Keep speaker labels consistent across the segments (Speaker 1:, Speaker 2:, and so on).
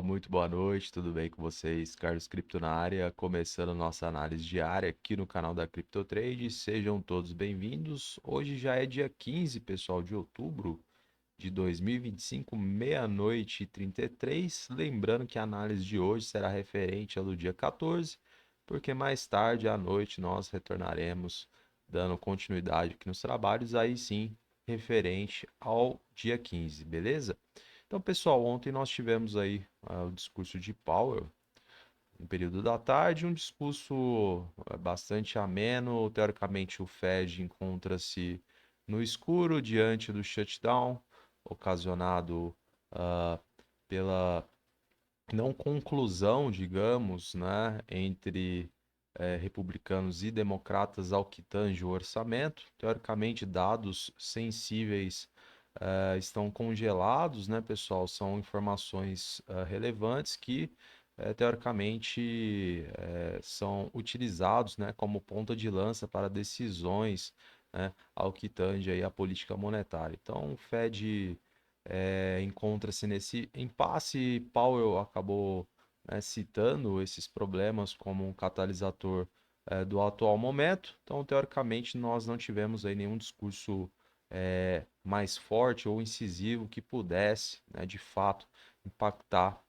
Speaker 1: Muito boa noite, tudo bem com vocês? Carlos Cripto na área, começando nossa análise diária aqui no canal da CryptoTrade. Sejam todos bem-vindos. Hoje já é dia 15, pessoal, de outubro de 2025, meia-noite e 33. Lembrando que a análise de hoje será referente ao do dia 14, porque mais tarde à noite nós retornaremos dando continuidade aqui nos trabalhos, aí sim, referente ao dia 15, beleza? Então, pessoal, ontem nós tivemos aí o discurso de Powell, no período da tarde, um discurso bastante ameno. Teoricamente, o Fed encontra-se no escuro diante do shutdown ocasionado ah, pela não conclusão, digamos, né, entre republicanos e democratas ao que tange o orçamento. Teoricamente, dados sensíveis estão congelados, né, pessoal? São informações relevantes que, teoricamente, são utilizados, né, como ponta de lança para decisões, né, ao que tange aí a política monetária. Então, o Fed encontra-se nesse impasse. Powell acabou, né, citando esses problemas como um catalisador do atual momento. Então, teoricamente, nós não tivemos aí nenhum discurso mais forte ou incisivo que pudesse, né, de fato, impactar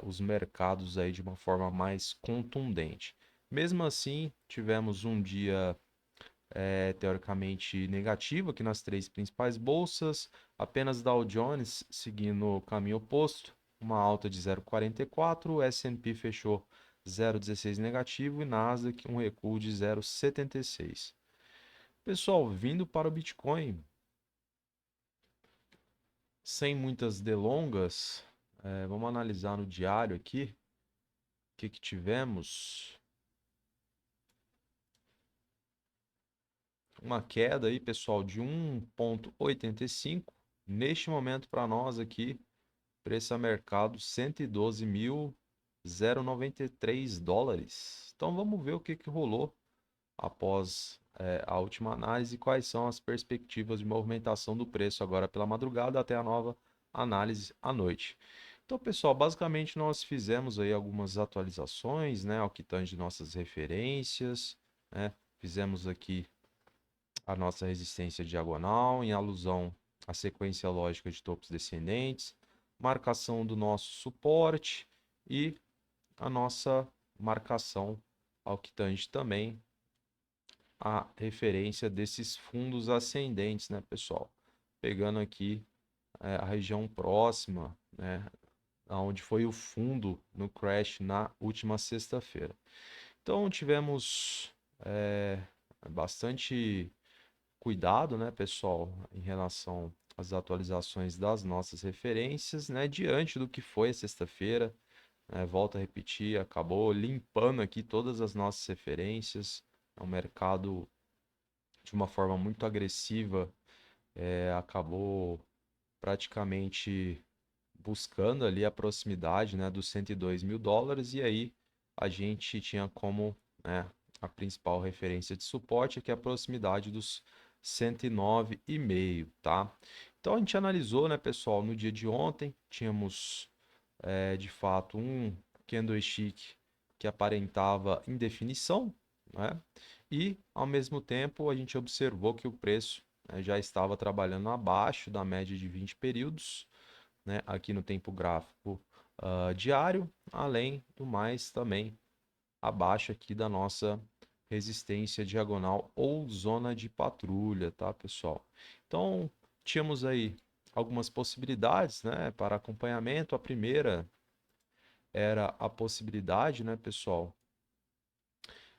Speaker 1: os mercados aí de uma forma mais contundente. Mesmo assim, tivemos um dia teoricamente negativo aqui nas três principais bolsas, apenas Dow Jones seguindo o caminho oposto, uma alta de 0,44, o S&P fechou 0,16 negativo e Nasdaq um recuo de 0,76. Pessoal, vindo para o Bitcoin, sem muitas delongas, vamos analisar no diário aqui o que tivemos. Uma queda aí, pessoal, de 1,85. Neste momento, para nós aqui, preço a mercado 112.093 dólares. Então vamos ver o que rolou após a última análise e quais são as perspectivas de movimentação do preço agora pela madrugada até a nova análise à noite. Então, pessoal, basicamente nós fizemos aí algumas atualizações, né, ao que tange nossas referências, né? Fizemos aqui a nossa resistência diagonal, em alusão à sequência lógica de topos descendentes, marcação do nosso suporte e a nossa marcação ao que tange também a referência desses fundos ascendentes, né, pessoal? Pegando aqui a região próxima, né, onde foi o fundo no crash na última sexta-feira. Então tivemos bastante cuidado, né, pessoal, em relação às atualizações das nossas referências, né, diante do que foi a sexta-feira, né, volto a repetir, acabou limpando aqui todas as nossas referências, é um mercado de uma forma muito agressiva, acabou praticamente buscando ali a proximidade, né, dos 102 mil dólares, e aí a gente tinha como, né, a principal referência de suporte, que é a proximidade dos 109,5, tá? Então a gente analisou, né, pessoal, no dia de ontem, tínhamos de fato um candlestick que aparentava indefinição, né? E ao mesmo tempo a gente observou que o preço já estava trabalhando abaixo da média de 20 períodos, né, aqui no tempo gráfico diário, além do mais também abaixo aqui da nossa resistência diagonal ou zona de patrulha, tá, pessoal? Então, tínhamos aí algumas possibilidades, né, para acompanhamento. A primeira era a possibilidade, né, pessoal,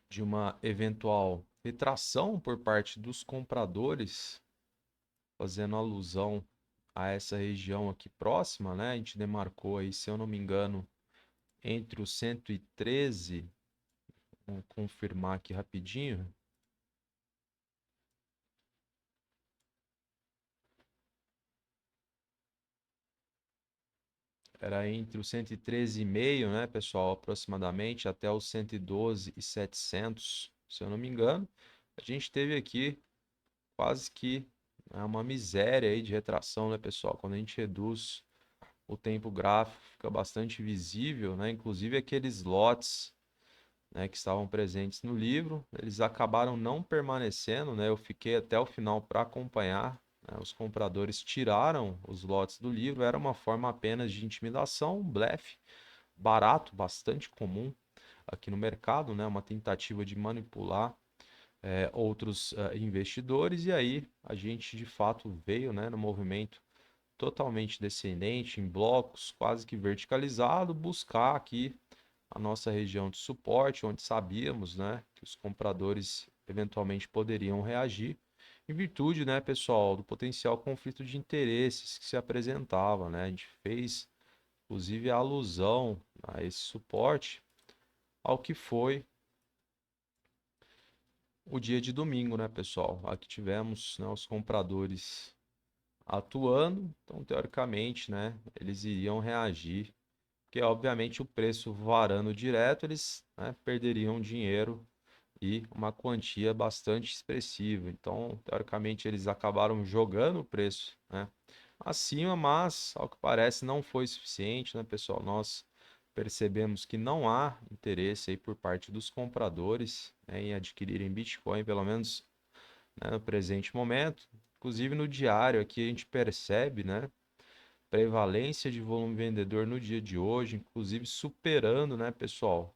Speaker 1: de uma eventual retração por parte dos compradores, fazendo alusão a essa região aqui próxima, né? A gente demarcou aí, se eu não me engano, entre os 113, vou confirmar aqui rapidinho. Era entre os 113,5, né, pessoal, aproximadamente, até os 112,700, se eu não me engano. A gente teve aqui quase que uma miséria aí de retração, né, pessoal? Quando a gente reduz o tempo gráfico fica bastante visível, né? Inclusive aqueles lotes, né, que estavam presentes no livro, eles acabaram não permanecendo, né? Eu fiquei até o final para acompanhar, né? Os compradores tiraram os lotes do livro, era uma forma apenas de intimidação, um blefe barato, bastante comum aqui no mercado, né? Uma tentativa de manipular outros investidores, e aí a gente de fato veio, né, no movimento totalmente descendente, em blocos, quase que verticalizado, buscar aqui a nossa região de suporte, onde sabíamos, né, que os compradores eventualmente poderiam reagir, em virtude, né, pessoal, do potencial conflito de interesses que se apresentava, né? A gente fez, inclusive, a alusão a esse suporte ao que foi o dia de domingo, né, pessoal? Aqui tivemos, né, os compradores atuando, então, teoricamente, né, eles iriam reagir, porque, obviamente, o preço varando direto, eles, né, perderiam dinheiro e uma quantia bastante expressiva. Então, teoricamente, eles acabaram jogando o preço, né, acima, mas, ao que parece, não foi suficiente, né, pessoal? Nós percebemos que não há interesse aí por parte dos compradores, né, em adquirirem Bitcoin, pelo menos, né, no presente momento. Inclusive no diário aqui a gente percebe, né, prevalência de volume vendedor no dia de hoje, inclusive superando, né, pessoal,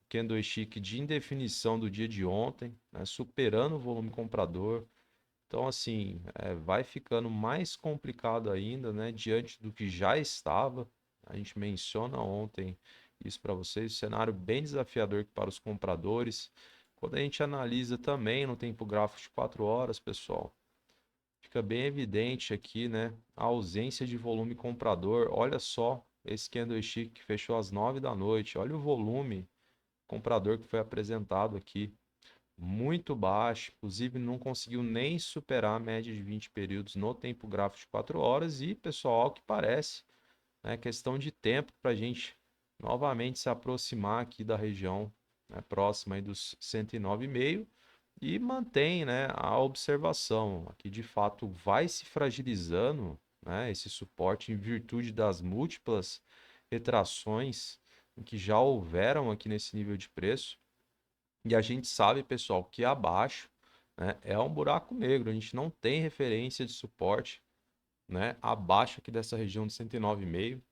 Speaker 1: o candlestick de indefinição do dia de ontem, né, superando o volume comprador. Então, assim, vai ficando mais complicado ainda, né, diante do que já estava. A gente menciona ontem isso para vocês, cenário bem desafiador para os compradores. Quando a gente analisa também no tempo gráfico de 4 horas, pessoal, fica bem evidente aqui, né, a ausência de volume comprador. Olha só esse candlestick que fechou às 9 da noite. Olha o volume comprador que foi apresentado aqui, muito baixo, inclusive não conseguiu nem superar a média de 20 períodos no tempo gráfico de 4 horas. E, pessoal, ao que parece, é questão de tempo para a gente novamente se aproximar aqui da região, né, próxima aí dos 109,5, e mantém, né, a observação. Aqui de fato vai se fragilizando, né, esse suporte em virtude das múltiplas retrações que já houveram aqui nesse nível de preço. E a gente sabe, pessoal, que abaixo, né, é um buraco negro. A gente não tem referência de suporte, né, abaixo aqui dessa região de 109,5.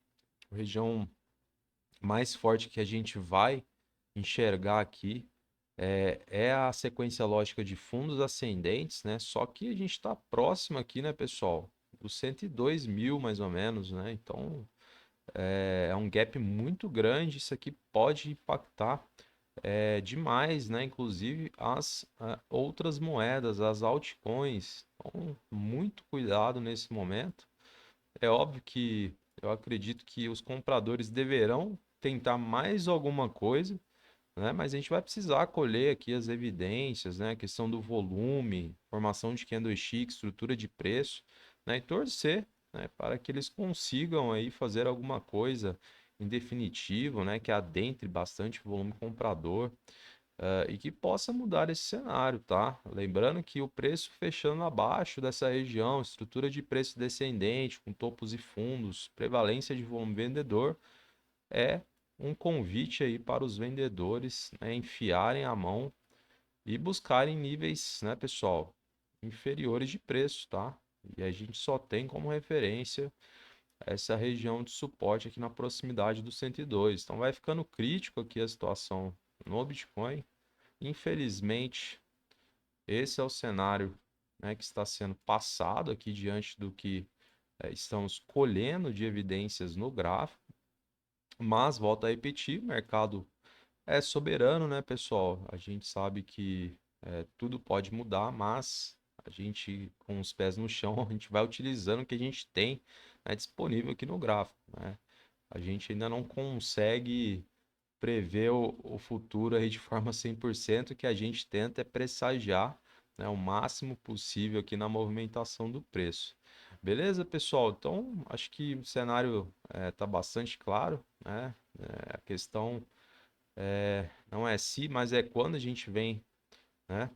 Speaker 1: A região mais forte que a gente vai enxergar aqui é a sequência lógica de fundos ascendentes, né? Só que a gente está próximo aqui, né, pessoal, dos 102.000 mais ou menos, né? Então é um gap muito grande. Isso aqui pode impactar demais, né? Inclusive as outras moedas, as altcoins. Então, muito cuidado nesse momento. É óbvio que eu acredito que os compradores deverão tentar mais alguma coisa, né? Mas a gente vai precisar colher aqui as evidências, né? A questão do volume, formação de candlestick, estrutura de preço, né? E torcer, né, para que eles consigam aí fazer alguma coisa em definitivo, né? Que adentre bastante volume comprador, e que possa mudar esse cenário, tá? Lembrando que o preço fechando abaixo dessa região, estrutura de preço descendente, com topos e fundos, prevalência de volume vendedor, é um convite aí para os vendedores, né, enfiarem a mão e buscarem níveis, né, pessoal, inferiores de preço, tá? E a gente só tem como referência essa região de suporte aqui na proximidade do 102. Então vai ficando crítico aqui a situação no Bitcoin. Infelizmente, esse é o cenário, né, que está sendo passado aqui diante do que estamos colhendo de evidências no gráfico. Mas, volto a repetir, o mercado é soberano, né, pessoal? A gente sabe que tudo pode mudar, mas a gente, com os pés no chão, a gente vai utilizando o que a gente tem, né, disponível aqui no gráfico, né? A gente ainda não consegue prever o futuro aí de forma 100%. O que a gente tenta é pressagiar, né, o máximo possível aqui na movimentação do preço. Beleza, pessoal? Então, acho que o cenário está bastante claro, né? A questão não é se, mas é quando a gente vem, né,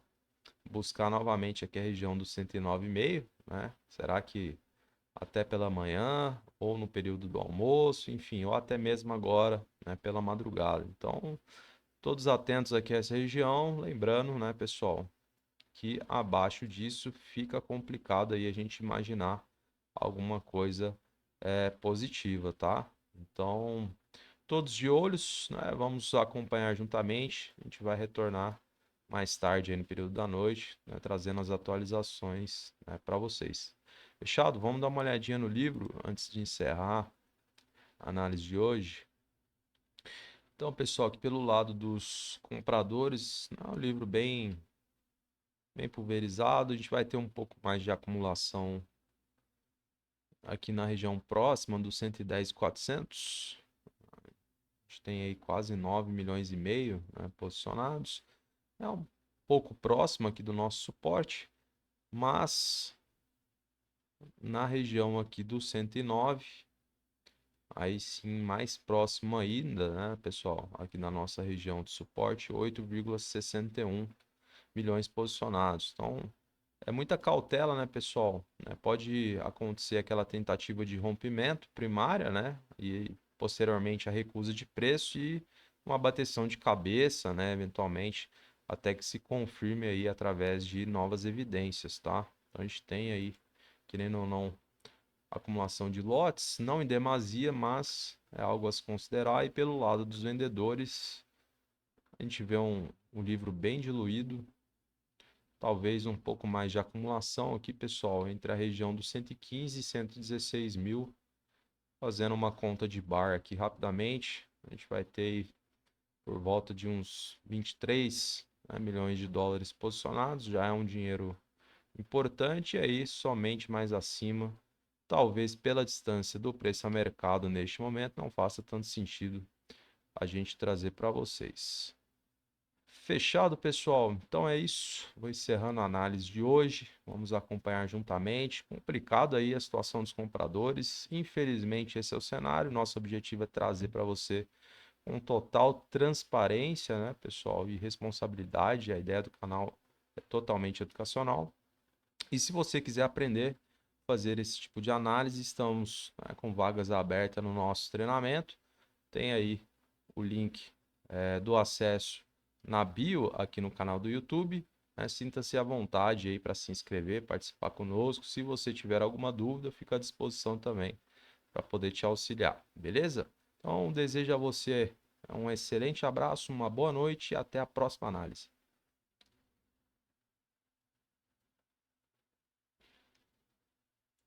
Speaker 1: buscar novamente aqui a região do 109,5, né? Será que até pela manhã ou no período do almoço, enfim, ou até mesmo agora, né, pela madrugada. Então, todos atentos aqui a essa região, lembrando, né, pessoal, que abaixo disso fica complicado aí a gente imaginar alguma coisa positiva, tá? Então, todos de olhos, né? Vamos acompanhar juntamente. A gente vai retornar mais tarde aí no período da noite, né, trazendo as atualizações, né, para vocês. Fechado? Vamos dar uma olhadinha no livro antes de encerrar a análise de hoje. Então, pessoal, aqui pelo lado dos compradores, é um livro bem pulverizado. A gente vai ter um pouco mais de acumulação aqui na região próxima dos 110.400. A gente tem aí quase 9 milhões e meio, né, posicionados. É um pouco próximo aqui do nosso suporte, mas na região aqui do 109, aí sim mais próximo ainda, né, pessoal? Aqui na nossa região de suporte, 8,61 milhões posicionados. Então, é muita cautela, né, pessoal? Pode acontecer aquela tentativa de rompimento primária, né? E posteriormente a recusa de preço e uma bateção de cabeça, né? Eventualmente, até que se confirme aí através de novas evidências, tá? Então a gente tem aí, querendo ou não, acumulação de lotes, não em demasia, mas é algo a se considerar. E pelo lado dos vendedores, a gente vê um livro bem diluído, talvez um pouco mais de acumulação aqui, pessoal, entre a região dos 115 e 116 mil. Fazendo uma conta de bar aqui rapidamente, a gente vai ter por volta de uns 23, né, milhões de dólares posicionados, já é um dinheiro importante, e aí somente mais acima, talvez pela distância do preço a mercado neste momento, não faça tanto sentido a gente trazer para vocês. Fechado, pessoal? Então é isso. Vou encerrando a análise de hoje. Vamos acompanhar juntamente. Complicado aí a situação dos compradores. Infelizmente, esse é o cenário. Nosso objetivo é trazer para você com total transparência, né, pessoal, e responsabilidade. A ideia do canal é totalmente educacional. E se você quiser aprender a fazer esse tipo de análise, estamos, né, com vagas abertas no nosso treinamento. Tem aí o link do acesso na bio aqui no canal do YouTube. Né? Sinta-se à vontade aí para se inscrever, participar conosco. Se você tiver alguma dúvida, fica à disposição também para poder te auxiliar, beleza? Então, desejo a você um excelente abraço, uma boa noite e até a próxima análise.